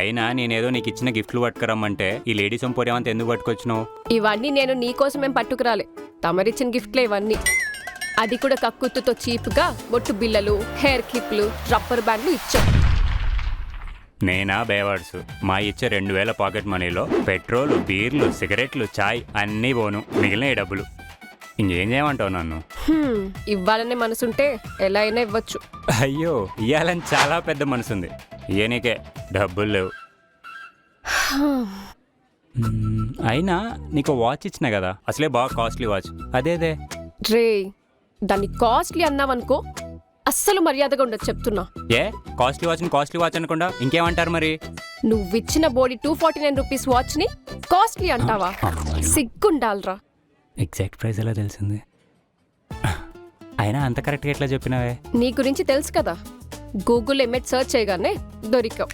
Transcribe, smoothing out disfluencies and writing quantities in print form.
అయినా నేనేదో నీకు ఇచ్చిన గిఫ్ట్లు పట్టుకురమ్మంటే ఈ లేడీస్ ఎంపోరియం అంతా ఎందుకు పట్టుకొచ్చినావు? ఇవన్నీ నేను నీకోసమేం పట్టుకురాలే, తమరిచ్చిన గిఫ్ట్లే ఇవన్నీ. అది కూడా కక్కుర్తుతో చీప్గా బొట్టు బిల్లలు, హెయిర్ క్లిప్లు, రబ్బర్ బ్యాండ్లు ఇచ్చా. నేనా బేవాడ్స్ మా ఇచ్చే 2000 పాకెట్ మనీలో పెట్రోల్, బీర్లు, సిగరెట్లు, చాయ్ అన్నీ పోను, మిగిలిన ఈ డబ్బులు. ఇంకేం చేయమంటావు నన్ను? ఇవ్వాలనే మనసుంటే ఎలా అయినా ఇవ్వచ్చు. అయ్యో ఇయ్యాలని చాలా పెద్ద మనసుంది, ఇయనికే డబ్బులు లేవు. అయినా నీకు వాచ్ ఇచ్చిన కదా, అసలే బాగా కాస్ట్లీ వాచ్, అదేదే. రే, దాన్ని కాస్ట్లీ అన్నావనుకో అస్సలు మర్యాదగా ఉండదు చెప్తున్నా. ఏ కాస్ట్లీ వాచ్ అనకుండా ఇంకేమంటారు మరి? నువ్విచ్చిన బోడీ 249 రూపీస్ వాచ్ ని కాస్ట్లీ అంటావా? సిగ్గుండాలరా. ఎగ్జాక్ట్ ప్రైస్ ఎలా తెలిసింది? అయినా అంత కరెక్ట్గా ఎట్లా చెప్పినావే? నీ గురించి తెలుసు కదా, గూగుల్ ఇమేజ్ సర్చ్ చేయగానే దొరికావు.